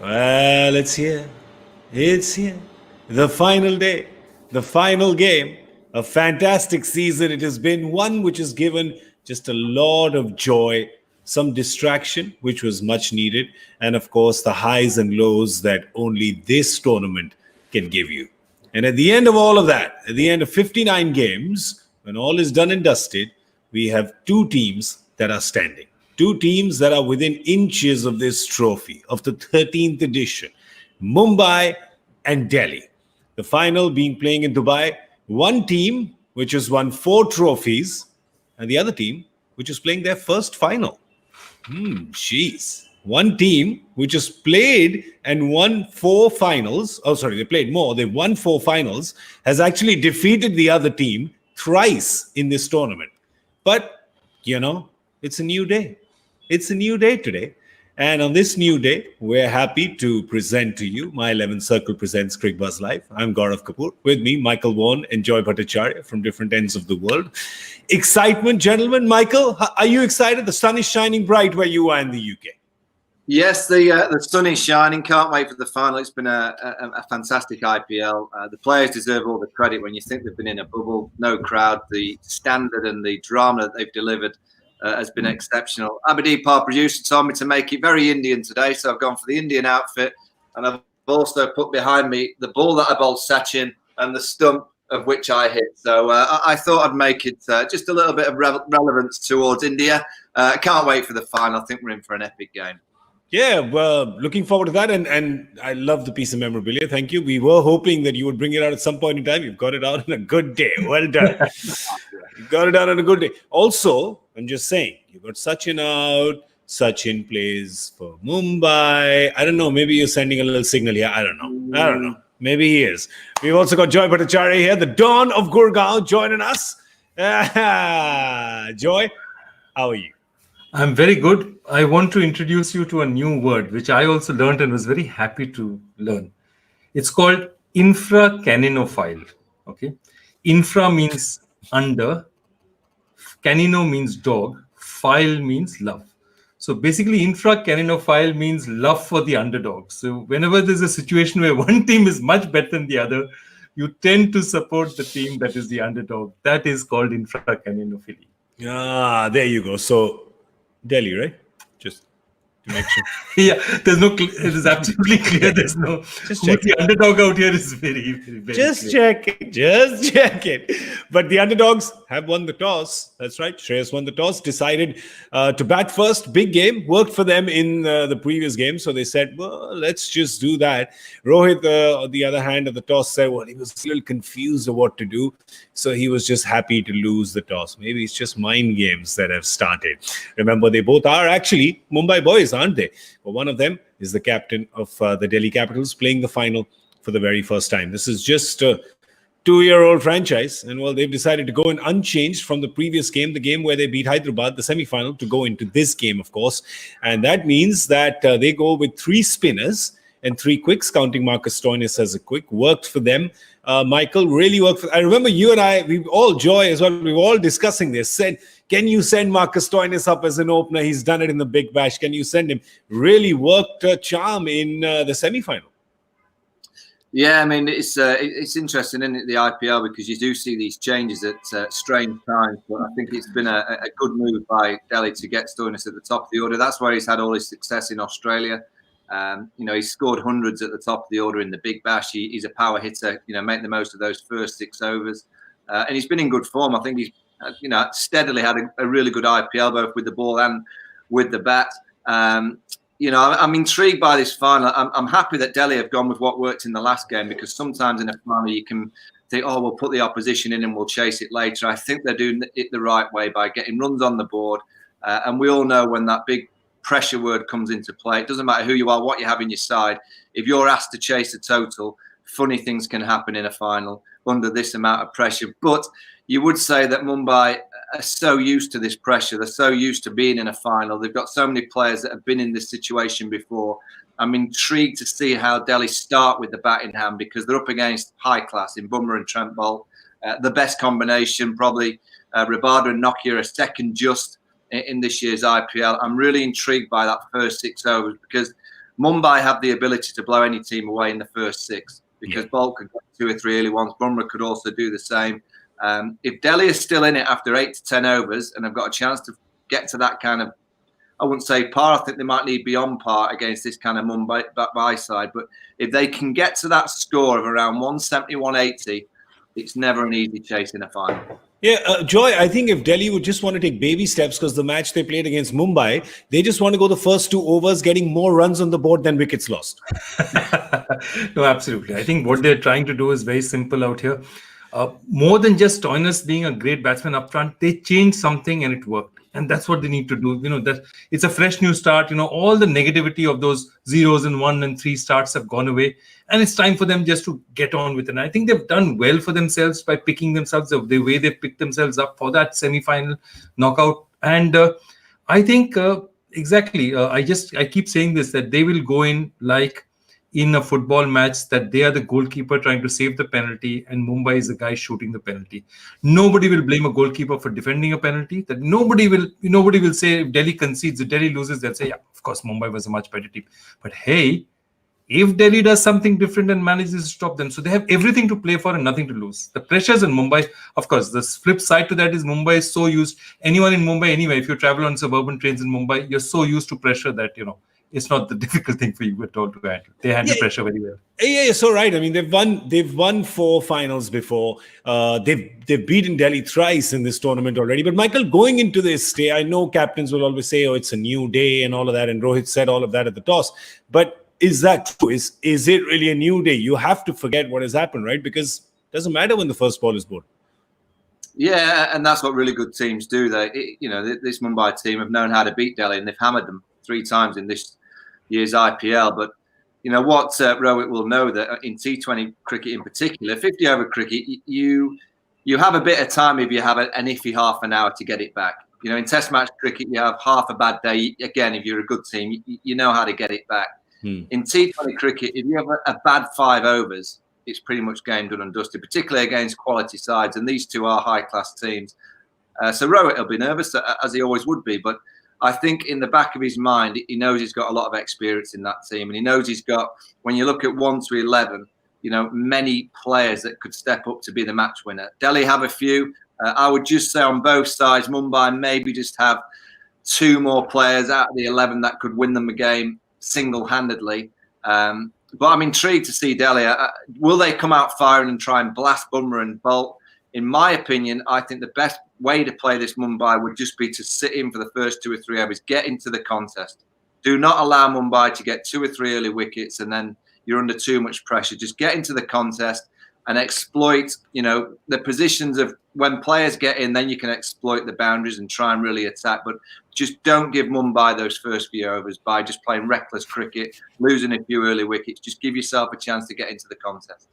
Well, it's here. It's here. The final day, the final game. A fantastic season. It has been one which has given just a lot of joy, some distraction, which was much needed, and of course, the highs and lows that only this tournament can give you. And at the end of all of that, at the end of 59 games, when all is done and dusted, we have two teams that are standing. Two teams that are within inches of this trophy, of the 13th edition, Mumbai and Delhi. The final being playing in Dubai. One team which has won 4 trophies, and the other team which is playing their first final. Jeez. One team which has played and won 4 finals. Oh, sorry, they played more. They won 4 finals, has actually defeated the other team thrice in this tournament. But, it's a new day. It's a new day today. And on this new day, we're happy to present to you My 11th Circle presents Cricbuzz Live. I'm Gaurav Kapur. With me, Michael Vaughan and Joy Bhattacharjya from different ends of the world. Excitement, gentlemen. Michael, are you excited? The sun is shining bright where you are in the UK. Yes, the sun is shining. Can't wait for the final. It's been a fantastic IPL. The players deserve all the credit when you think they've been in a bubble. No crowd. The standard and the drama that they've delivered has been exceptional. Aberdeen, our producer, told me to make it very Indian today, so I've gone for the Indian outfit, and I've also put behind me the ball that I bowled Sachin and the stump of which I hit. So I thought I'd make it just a little bit of relevance towards India. Can't wait for the final. I think we're in for an epic game. Yeah, well, looking forward to that. And I love the piece of memorabilia. Thank you. We were hoping that you would bring it out at some point in time. You've got it out on a good day. Well done. You've got it out on a good day. Also, I'm just saying, you got Sachin out. Sachin plays for Mumbai. I don't know. Maybe you're sending a little signal here. I don't know. Maybe he is. We've also got Joy Bhattacharjya here, the Dawn of Gurgaon, joining us. Joy, how are you? I'm very good. I want to introduce you to a new word, which I also learned and was very happy to learn. It's called infracaninophile. Okay. Infra means under. Canino means dog. File means love. So basically, infracaninophile means love for the underdog. So whenever there's a situation where one team is much better than the other, you tend to support the team that is the underdog. That is called infracaninophilia. There you go. So Delhi, right? Just to make sure. Yeah, it is absolutely clear. There's no, just check the underdog out here is very, very, very just clear. check it. But the underdogs have won the toss. That's right. Shreyas won the toss, decided to bat first. Big game, worked for them in the previous game. So they said, well, let's just do that. Rohit, on the other hand, of the toss said, well, he was a little confused of what to do. So he was just happy to lose the toss. Maybe it's just mind games that have started. Remember, they both are actually Mumbai boys, aren't they? But one of them is the captain of the Delhi Capitals, playing the final for the very first time. This is just a 2-year-old franchise. And well, they've decided to go in unchanged from the previous game, the game where they beat Hyderabad, the semi-final, to go into this game, of course. And that means that they go with 3 spinners and 3 quicks, counting Marcus Stoinis as a quick. Worked for them. Michael, really worked for. I remember you and I, we all, Joy as well, we were all discussing this. Said, can you send Marcus Stoinis up as an opener? He's done it in the Big Bash. Can you send him? Really worked a charm in the semi-final. Yeah, I mean, it's interesting, isn't it, the IPL, because you do see these changes at strange times. But I think it's been a good move by Delhi to get Stoinis at the top of the order. That's where he's had all his success in Australia. He's scored hundreds at the top of the order in the Big Bash. He's a power hitter, make the most of those first 6 overs. And he's been in good form. I think he's, steadily had a really good IPL, both with the ball and with the bat. I'm intrigued by this final. I'm happy that Delhi have gone with what worked in the last game, because sometimes in a final you can think, oh, we'll put the opposition in and we'll chase it later. I think they're doing it the right way by getting runs on the board. And we all know when that big pressure word comes into play, it doesn't matter who you are, what you have in your side. If you're asked to chase a total, funny things can happen in a final under this amount of pressure. But you would say that Mumbai are so used to this pressure. They're so used to being in a final. They've got so many players that have been in this situation before. I'm intrigued to see how Delhi start with the bat in hand, because they're up against high class in Bumrah and Trent Bolt. The best combination, probably Rabada and Nokia, are second just in this year's IPL. I'm really intrigued by that first 6 overs, because Mumbai have the ability to blow any team away in the first 6 because Bolt could get 2 or 3 early ones. Bumrah could also do the same. If Delhi is still in it after 8 to 10 overs and have got a chance to get to that kind of, I wouldn't say par, I think they might need beyond par against this kind of Mumbai side. But if they can get to that score of around 170, 180, it's never an easy chase in a final. Yeah, Joy, I think if Delhi would just want to take baby steps, because the match they played against Mumbai, they just want to go the first 2 overs getting more runs on the board than wickets lost. No, absolutely. I think what they're trying to do is very simple out here. More than just Stoinis being a great batsman up front, they changed something and it worked. And that's what they need to do. That it's a fresh new start. All the negativity of those 0s and 1 and 3 starts have gone away. And it's time for them just to get on with it. And I think they've done well for themselves by picking themselves up the way they picked themselves up for that semi-final knockout. And I think exactly, I keep saying this, that they will go in like in a football match, that they are the goalkeeper trying to save the penalty and Mumbai is the guy shooting the penalty. Nobody will blame a goalkeeper for defending a penalty. That nobody will say if Delhi concedes, if Delhi loses, they'll say, yeah, of course, Mumbai was a much better team. But hey, if Delhi does something different and manages to stop them, so they have everything to play for and nothing to lose. The pressures in Mumbai, of course, the flip side to that is Mumbai is so used. Anyone in Mumbai, anyway, if you travel on suburban trains in Mumbai, you're so used to pressure that, it's not the difficult thing for you at all to handle. They handle pressure very well. Yeah, you're so right. I mean, they've won 4 finals before. They've beaten Delhi thrice in this tournament already. But Michael, going into this day, I know captains will always say, "Oh, it's a new day" and all of that. And Rohit said all of that at the toss. But is that true? Is it really a new day? You have to forget what has happened, right? Because it doesn't matter when the first ball is bowled. Yeah, and that's what really good teams do. This Mumbai team have known how to beat Delhi, and they've hammered them 3 times in this year's IPL. But what Rohit will know, that in T20 cricket in particular, 50-over cricket, you have a bit of time if you have an iffy half an hour to get it back. In Test match cricket, you have half a bad day. Again, if you're a good team, you know how to get it back. In T20 cricket, if you have a bad 5 overs, it's pretty much game done and dusted, particularly against quality sides. And these two are high-class teams. So Rohit will be nervous, as he always would be. But I think in the back of his mind, he knows he's got a lot of experience in that team. And he knows he's got, when you look at 1 to 11, many players that could step up to be the match winner. Delhi have a few. I would just say on both sides, Mumbai maybe just have 2 more players out of the 11 that could win them a game single-handedly. But I'm intrigued to see Delhi. Will they come out firing and try and blast Bumrah and Bolt? In my opinion, I think the best way to play this Mumbai would just be to sit in for the first 2 or 3 overs, get into the contest. Do not allow Mumbai to get 2 or 3 early wickets and then you're under too much pressure. Just get into the contest and exploit, the positions of when players get in, then you can exploit the boundaries and try and really attack. But just don't give Mumbai those first few overs by just playing reckless cricket, losing a few early wickets. Just give yourself a chance to get into the contest.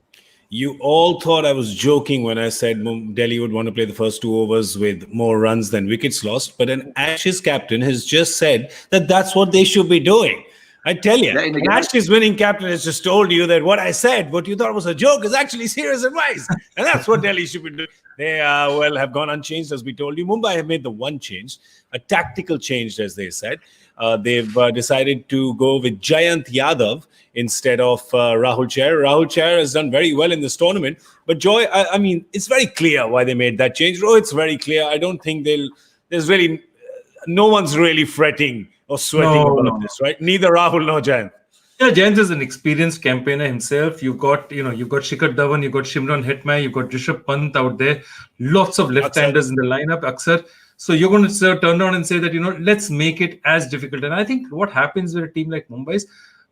You all thought I was joking when I said Delhi would want to play the first 2 overs with more runs than wickets lost. But an Ashes captain has just said that that's what they should be doing. I tell you, an Ashes winning captain has just told you that what I said, what you thought was a joke, is actually serious advice. And that's what Delhi should be doing. They have gone unchanged, as we told you. Mumbai have made the one change, a tactical change, as they said. They've decided to go with Jayant Yadav instead of Rahul Chair. Rahul Chair has done very well in this tournament. But Joy, I mean, it's very clear why they made that change. It's very clear. I don't think there's really, no one's really fretting or sweating about this, right? Neither Rahul nor Jayant. Yeah, Jayant is an experienced campaigner himself. You've got Shikhar Dhawan, you've got Shimron Hetmai, you've got Rishabh Pant out there. Lots of left-handers in the lineup, Aksar. So you're going to turn around and say that, let's make it as difficult. And I think what happens with a team like Mumbai is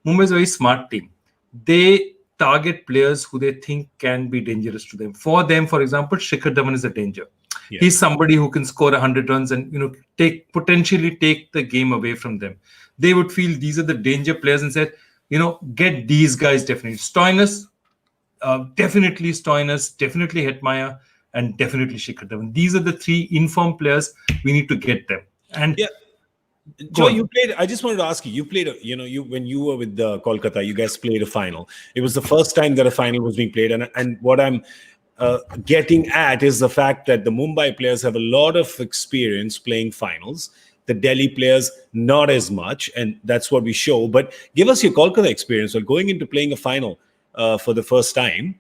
a very smart team. They target players who they think can be dangerous to them. For them, for example, Shikhar Dhawan is a danger. Yeah. He's somebody who can score 100 runs and, potentially take the game away from them. They would feel these are the danger players and said, get these guys definitely. Stoinis, definitely Hetmaya, and definitely Shikhar Dhawan. These are the 3 informed players. We need to get them. And yeah, Joe, you played. I just wanted to ask you. You played. When you were with Kolkata, you guys played a final. It was the first time that a final was being played. And what I'm getting at is the fact that the Mumbai players have a lot of experience playing finals. The Delhi players, not as much. And that's what we show. But give us your Kolkata experience. Well, going into playing a final for the first time,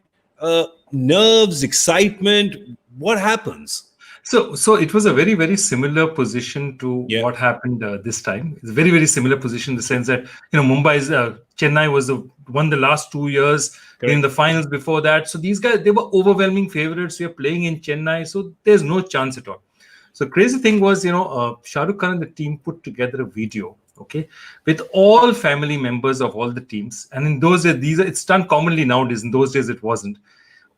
nerves, excitement, what happens? So it was a very, very similar position to Yeah. what happened this time. It's a very, very similar position in the sense that, Mumbai's Chennai was won the last 2 years in the finals before that. So these guys, they were overwhelming favorites. We are playing in Chennai, so there's no chance at all. So crazy thing was, Shah Rukh Khan and the team put together a video, okay, with all family members of all the teams. And in those days, it's done commonly nowadays. In those days, it wasn't.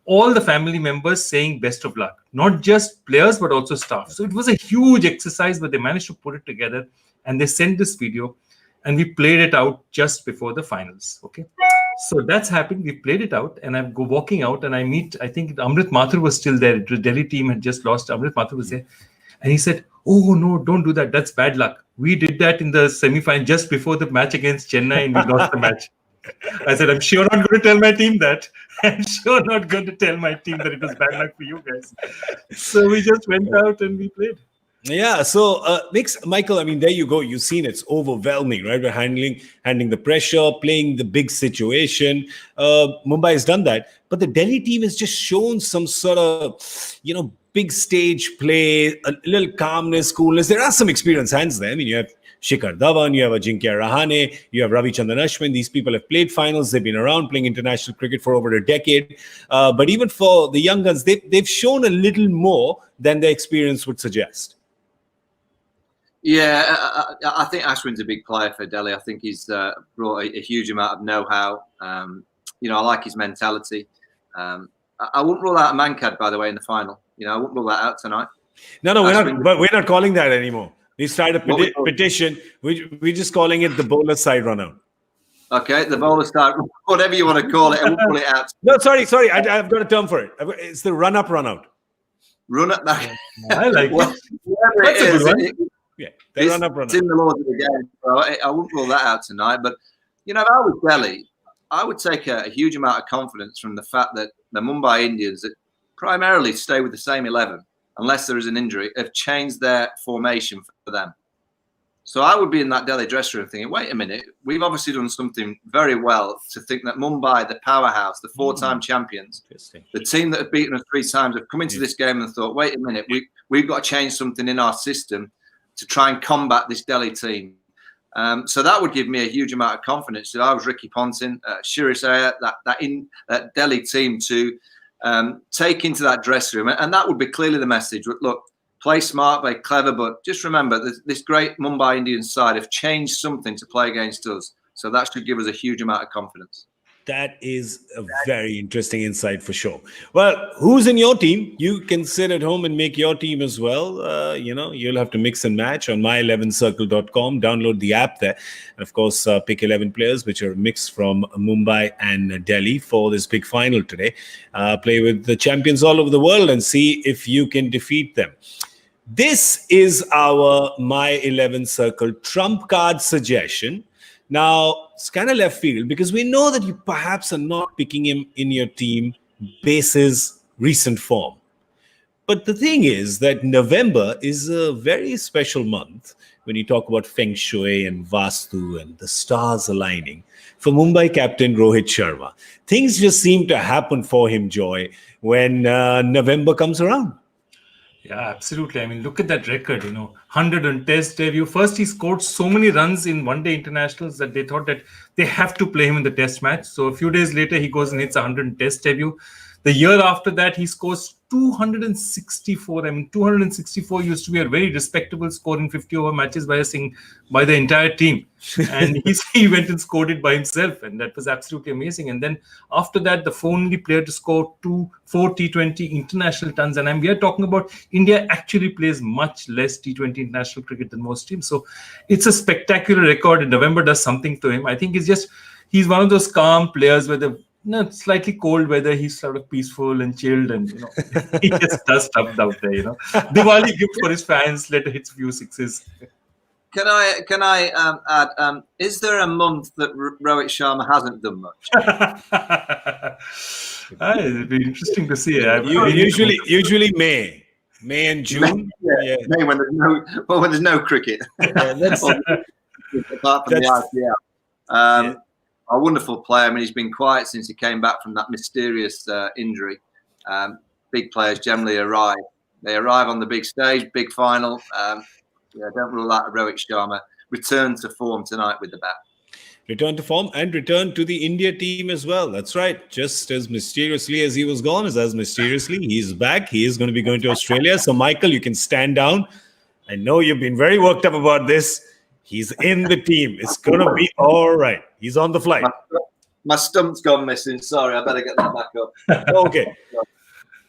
All the family members saying best of luck, not just players, but also staff. So it was a huge exercise, but they managed to put it together and they sent this video and we played it out just before the finals. Okay. So that's happened. We played it out and I'm walking out and I think Amrit Mathur was still there. The Delhi team had just lost. Amrit Mathur was there. And he said, "Oh, no, don't do that. That's bad luck. We did that in the semi-final just before the match against Chennai and we lost the match." I said, "I'm sure not going to tell my team that. I'm sure not going to tell my team that it was bad luck for you guys." So we just went out and we played. Yeah. So, Michael, I mean, there you go. You've seen it's overwhelming, right? We're handling the pressure, playing the big situation. Mumbai has done that. But the Delhi team has just shown some sort of, big stage play, a little calmness, coolness. There are some experienced hands there. I mean, you have Shikhar Dhawan, you have Ajinkya Rahane, you have Ravichandran Ashwin. These people have played finals. They've been around playing international cricket for over a decade. But even for the young guns, they've shown a little more than their experience would suggest. Yeah, I think Ashwin's a big player for Delhi. I think he's brought a huge amount of know-how. I like his mentality. I wouldn't rule out Mankad, by the way, in the final. I wouldn't rule that out tonight. No, we're not calling that anymore. We started a petition. We're just calling it the bowler side run out. Okay, the bowler side, whatever you want to call it. I won't pull it out. No, sorry. I've got a term for it. It's the run up, run out. Run up. I like it. That's a good one. Yeah, they run up, run out. It's in the laws of the game. So I wouldn't rule that out tonight. But, if I was Delhi, I would take a huge amount of confidence from the fact that the Mumbai Indians, that primarily stay with the same 11, unless there is an injury, have changed their formation for them. So I would be in that Delhi dressing room thinking, wait a minute, we've obviously done something very well to think that Mumbai, the powerhouse, the four-time champions, the team that have beaten us 3 times, have come into this game and thought, wait a minute, we've got to change something in our system to try and combat this Delhi team. So that would give me a huge amount of confidence that I was Ricky Ponting, Shirish Iyer, that Delhi team to take into that dressing room. And that would be clearly the message. Look, play smart, play clever, but just remember this great Mumbai Indians side have changed something to play against us. So that should give us a huge amount of confidence. That is a very interesting insight for sure. Well, who's in your team? You can sit at home and make your team as well. You'll have to mix and match on my11circle.com. Download the app there. And of course, pick 11 players, which are mixed from Mumbai and Delhi for this big final today. Play with the champions all over the world and see if you can defeat them. This is our My 11 Circle trump card suggestion. Now, it's kind of left field because we know that you perhaps are not picking him in your team basis recent form. But the thing is that November is a very special month when you talk about Feng Shui and Vastu and the stars aligning. For Mumbai captain Rohit Sharma, things just seem to happen for him, Joy, when November comes around. Yeah, absolutely. I mean, look at that record, 100 on test debut. First, he scored so many runs in one-day internationals that they thought that they have to play him in the test match. So a few days later, he goes and hits 100 in test debut. The year after that, he scores 264. I mean, 264 used to be a very respectable score in 50-over matches by the entire team. And he went and scored it by himself. And that was absolutely amazing. And then after that, the only player to score 4 T20 international tons. And we are talking about India actually plays much less T20 international cricket than most teams. So it's a spectacular record. And November does something to him. I think he's one of those calm players where slightly cold weather, he's sort of peaceful and chilled, and he just does stuff out there. Diwali gift for his fans. Later hits a few sixes. Can I add? Is there a month that Rohit Sharma hasn't done much? It'd be interesting to see. Usually May. May and June. Yeah. May when there's no cricket. Yeah, that's, apart from the IPL. A wonderful player. I mean, he's been quiet since he came back from that mysterious injury. Big players generally arrive. They arrive on the big stage, big final. Don't rule out Rohit Sharma. Return to form tonight with the bat. Return to form and return to the India team as well. That's right. Just as mysteriously as he was gone, as mysteriously he's back. He is going to be going to Australia. So, Michael, you can stand down. I know you've been very worked up about this. He's in the team. It's going to be all right. He's on the flight. My stump's gone missing. Sorry, I better get that back up. Okay.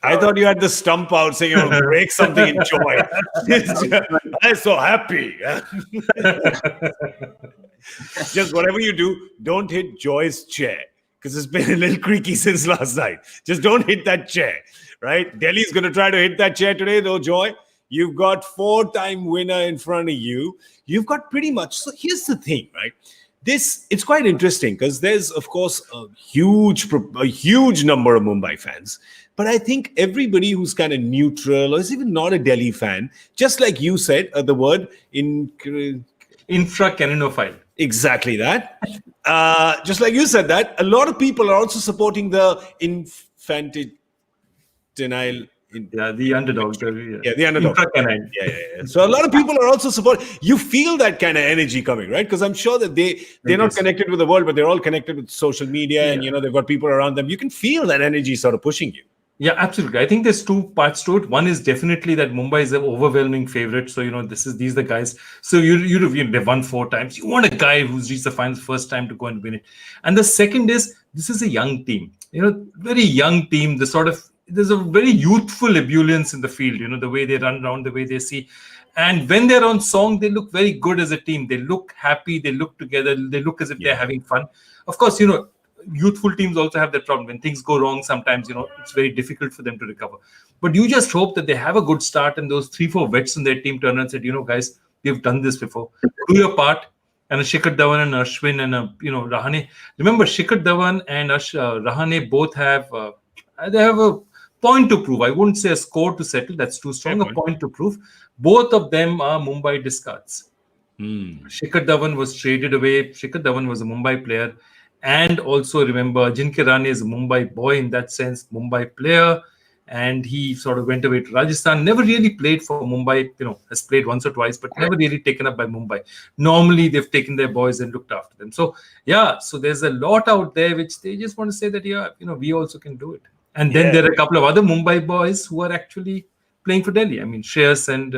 I thought you had the stump out saying you're going to break something in joy. I'm so happy. Just whatever you do, don't hit Joy's chair because it's been a little creaky since last night. Just don't hit that chair, right? Delhi's going to try to hit that chair today, though, Joy. You've got 4-time winner in front of you. You've got pretty much. So here's the thing, right? It's quite interesting because there's, of course, a huge number of Mumbai fans. But I think everybody who's kind of neutral or is even not a Delhi fan, just like you said, the word infra-caninophile. Exactly that. Just like you said that, a lot of people are also supporting the infantile. The underdog. The underdog. Infra-canine. Yeah. So a lot of people are also supporting. You feel that kind of energy coming, right? Because I'm sure that they're not connected with the world, but they're all connected with social media, and they've got people around them. You can feel that energy sort of pushing you. Yeah, absolutely. I think there's two parts to it. One is definitely that Mumbai is an overwhelming favorite. So, these are the guys. So they've won 4 times. You want a guy who's reached the finals first time to go and win it. And the second is, this is a young team. Very young team. There's a very youthful ebullience in the field. The way they run around, the way they see. And when they're on song, they look very good as a team. They look happy. They look together. They look as if they're having fun. Of course, youthful teams also have that problem. When things go wrong, sometimes, it's very difficult for them to recover. But you just hope that they have a good start and those 3-4 vets in their team turn and said, guys, we've done this before. Do your part. And Shikhar Dhawan and Ashwin and, Rahane. Remember, Shikhar Dhawan and Rahane both have, they have a point to prove. I wouldn't say a score to settle. That's too strong. A point to prove. Both of them are Mumbai discards. Shikhar Dhawan was traded away. Shikhar Dhawan was a Mumbai player. And also remember, Ajinkya Rahane is a Mumbai boy in that sense, Mumbai player. And he sort of went away to Rajasthan. Never really played for Mumbai, has played once or twice, but never really taken up by Mumbai. Normally, they've taken their boys and looked after them. So, so there's a lot out there which they just want to say that, we also can do it. And then there are a couple of other Mumbai boys who are actually playing for Delhi. I mean, Shreyas and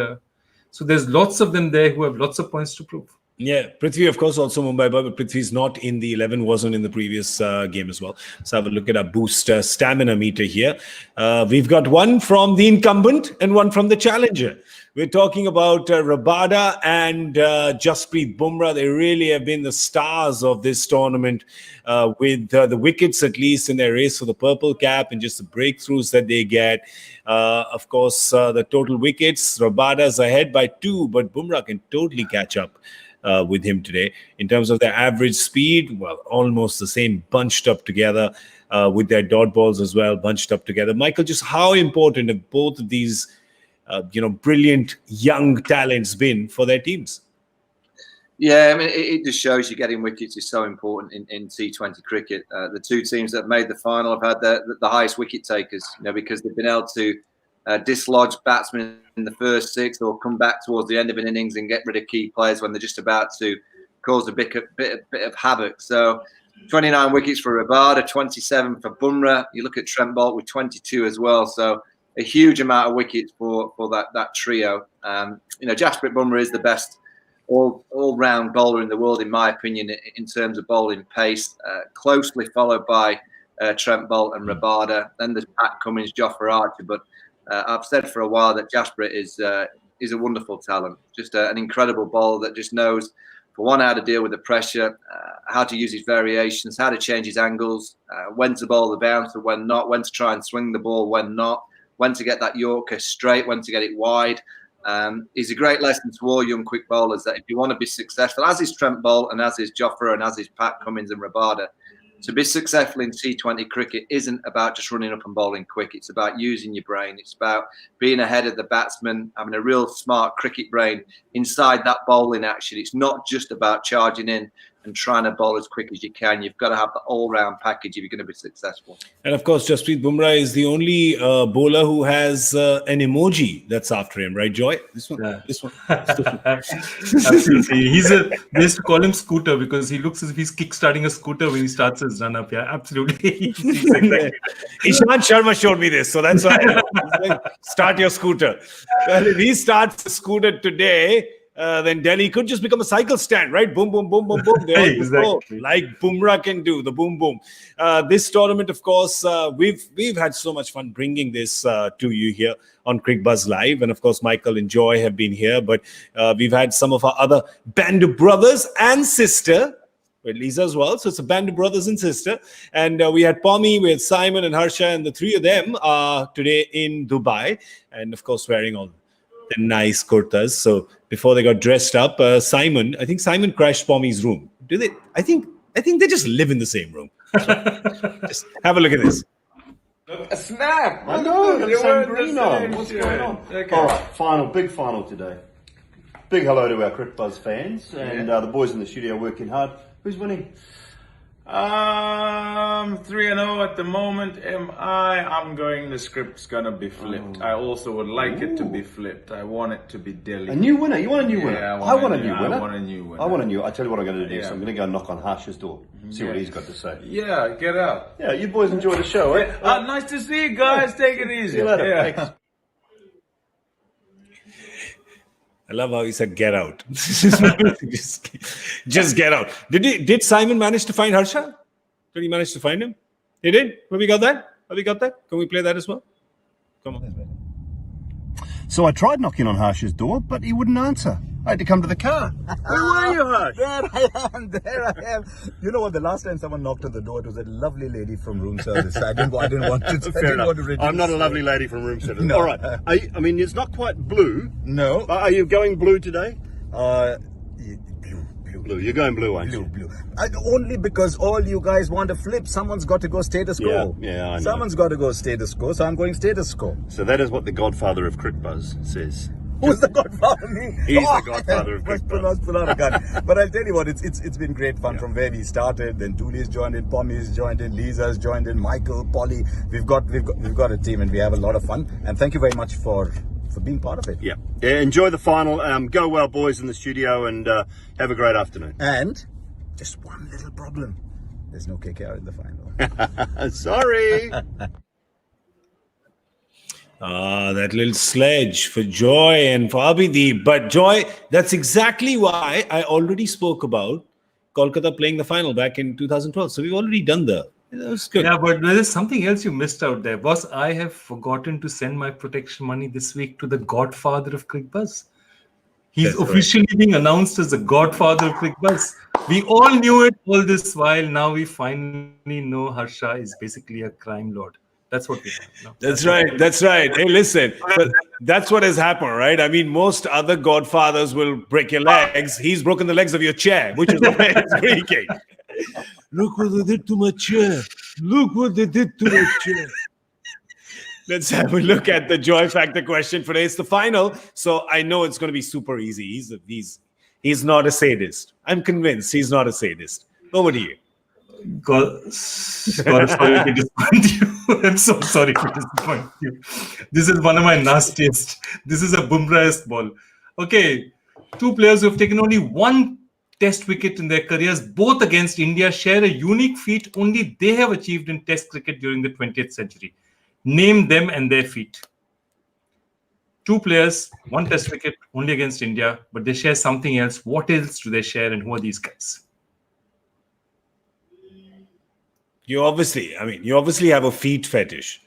so there's lots of them there who have lots of points to prove. Yeah, Prithvi, of course, also Mumbai boy, but Prithvi's not in the 11, wasn't in the previous game as well. So have a look at our boost stamina meter here. We've got one from the incumbent and one from the challenger. We're talking about Rabada and Jasprit Bumrah. They really have been the stars of this tournament with the wickets, at least in their race for the purple cap and just the breakthroughs that they get. Of course, the total wickets, Rabada's ahead by 2, but Bumrah can totally catch up with him today. In terms of their average speed, well, almost the same, bunched up together with their dot balls as well, bunched up together. Michael, just how important have both of these brilliant young talents been for their teams? Yeah, I mean, it just shows you getting wickets is so important in T20 cricket. The 2 teams that have made the final have had the highest wicket takers, because they've been able to dislodge batsmen in the first 6 or come back towards the end of an innings and get rid of key players when they're just about to cause a bit of havoc. So 29 wickets for Rabada, 27 for Bumrah. You look at Trent Boult with 22 as well. So a huge amount of wickets for that trio. Jasprit Bumrah is the best all-round bowler in the world, in my opinion, in terms of bowling pace, closely followed by Trent Boult and Rabada. Then there's Pat Cummins, Jofra Archer, but I've said for a while that Jasprit is a wonderful talent, just an incredible bowler that just knows, for one, how to deal with the pressure, how to use his variations, how to change his angles, when to bowl the bouncer, when not, when to try and swing the ball, when not, when to get that Yorker straight, when to get it wide. He's a great lesson to all young quick bowlers that if you want to be successful, as is Trent Boult and as is Jofra and as is Pat Cummins and Rabada, To be successful in T20 cricket isn't about just running up and bowling quick. It's about using your brain. It's about being ahead of the batsman, having a real smart cricket brain inside that bowling action. It's not just about charging in and trying to bowl as quick as you can. You've got to have the all-round package if you're going to be successful. And of course, Jasprit Bumrah is the only bowler who has an emoji that's after him, right, Joy? This one. Yeah. This one. Absolutely. They used to call him Scooter because he looks as if he's kickstarting a scooter when he starts his run up. Yeah, absolutely. Ishant Sharma showed me this, so that's why I know. He's like, start your scooter. Well, if he starts the scooter today, then Delhi could just become a cycle stand, right? Boom, boom, boom, boom, boom. They all Exactly. go, like Bumrah can do, the boom, boom. This tournament, of course, we've had so much fun bringing this to you here on Cricbuzz Live. And of course, Michael and Joy have been here, but we've had some of our other band of brothers and sister, with Lisa as well. So it's a band of brothers and sister. And we had Pommy, we had Simon and Harsha, and the three of them are today in Dubai. And of course, wearing all the nice kurtas. So before they got dressed up, Simon crashed Pommy's room. Do they? I think they just live in the same room. Just have a look at this. A snap! I know, got the They same weren't green the on. same What's shirt. going on? Okay. All right, big final today. Big hello to our Cricbuzz fans and the boys in the studio working hard. Who's winning? 3-0 at the moment. I'm going. The script's gonna be flipped. I also would like it to be flipped. I want it to be Delhi. A new winner? You want a new winner? Yeah, I want a new winner. I want a new winner. I want a new. I tell you what I'm going to do next. Yeah. I'm going to go knock on Harsh's door. See what he's got to say. Yeah, get out. Yeah, you boys enjoy the show, eh? Nice to see you guys. Take it easy. See you later. Yeah. Thanks. I love how he said "get out." just get out. Did Simon manage to find Harsha? Did he manage to find him? He did. Have we got that? Can we play that as well? Come on. So I tried knocking on Harsh's door, but he wouldn't answer. I had to come to the car. Where were you, Harsh? There I am. You know what? The last time someone knocked on the door, it was a lovely lady from room service. I didn't want to. Fair enough. reduce I'm not a it. lovely lady from room service. No. All right. I mean, it's not quite blue. No. Are you going blue today? Blue. Blue. You're going blue, aren't you? Blue. Only because all you guys want to flip. Someone's got to go status quo. Yeah, I know. Someone's got to go status quo, so I'm going status quo. So that is what the godfather of Cricbuzz says. Who's the godfather? Me? He's the godfather of Must Cricbuzz. pull out a gun. But I'll tell you what, it's been great fun from where we started. Then Dooley's joined in, Pommy's joined in, Lisa's joined in, Michael, Polly. We've got a team and we have a lot of fun. And thank you very much for being part of it. Yeah. Enjoy the final. Go well, boys in the studio, and have a great afternoon. And just one little problem. There's no KKR in the final. Sorry. That little sledge for Joy and for Abhideep. But Joy, that's exactly why I already spoke about Kolkata playing the final back in 2012. So we've already done that was good. Yeah, but there is something else you missed out there. Boss, I have forgotten to send my protection money this week to the godfather of Cricbuzz. He's That's officially being announced as the godfather of Cricbuzz. We all knew it all this while. Now we finally know Harsha is basically a crime lord. That's what we have. No? That's right. Hey, listen, that's what has happened, right? I mean, most other godfathers will break your legs. He's broken the legs of your chair, which is why it's breaking. Look what they did to my chair. Let's have a look at the Joy Factor question for today. It's the final, so I know it's going to be super easy. He's not a sadist. I'm convinced he's not a sadist. Over to you. God, sorry to disappoint you. I'm so sorry to disappoint you. This is one of my nastiest. This is a Bumrah-esque ball. Okay, two players who have taken only one test wicket in their careers, both against India, share a unique feat only they have achieved in test cricket during the 20th century. Name them and their feat. Two players, one test wicket, only against India, but they share something else. What else do they share and who are these guys? You obviously have a feet fetish.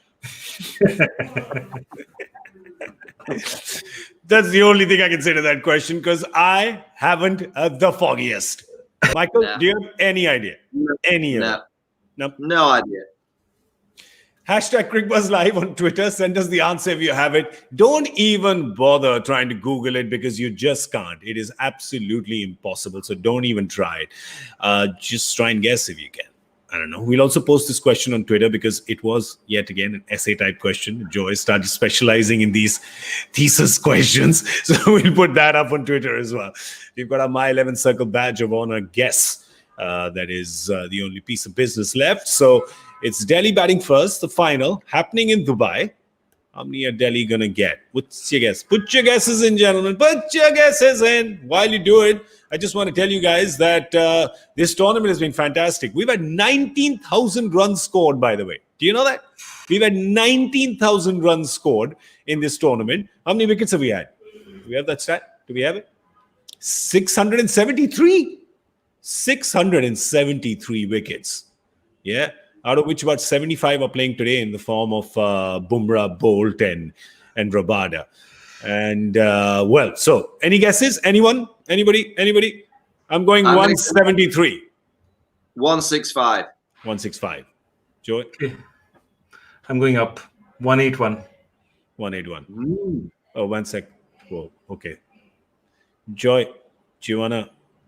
That's the only thing I can say to that question because I haven't the foggiest. Michael, do you have any idea? No idea. Hashtag Cricbuzz Live on Twitter. Send us the answer if you have it. Don't even bother trying to Google it because you just can't. It is absolutely impossible. So don't even try it. Just try and guess if you can. I don't know. We'll also post this question on Twitter because it was yet again an essay type question. Joy started specializing in these thesis questions. So we'll put that up on Twitter as well. We've got our My 11 Circle badge of honor guess. That is the only piece of business left. So it's Delhi batting first, the final, happening in Dubai. How many are Delhi going to get? What's your guess? Put your guesses in, gentlemen. Put your guesses in. While you do it, I just want to tell you guys that this tournament has been fantastic. We've had 19,000 runs scored, by the way. Do you know that? We've had 19,000 runs scored in this tournament. How many wickets have we had? Do we have that stat? Do we have it? 673. 673 wickets. Yeah. Out of which about 75 are playing today in the form of Bumrah, Bolt, and Rabada. And, well, so any guesses? Anyone? Anybody? I'm going 173. 165. 165. Joy? Okay. I'm going up. 181. 181. Oh, 1 sec. Whoa, okay. Joy,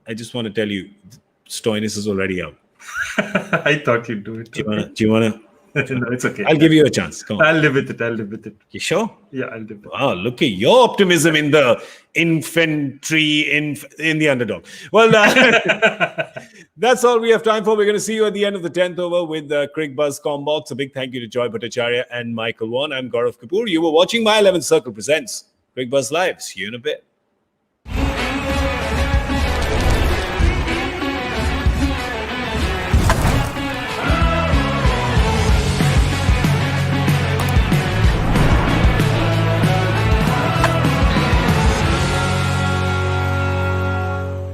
I just want to tell you, Stoinis is already out. I thought you'd do it. Do you wanna? No, it's okay. I'll give you a chance. Come on. I'll live with it. You sure? Yeah, I'll live with it. Wow, look at your optimism in the infantry, in the underdog. Well, that's all we have time for. We're going to see you at the end of the 10th over with Cricbuzz Combox. A big thank you to Joy Bhattacharjya and Michael Vaughan. I'm Gaurav Kapur. You were watching My 11 Circle Presents Cricbuzz Live. See you in a bit.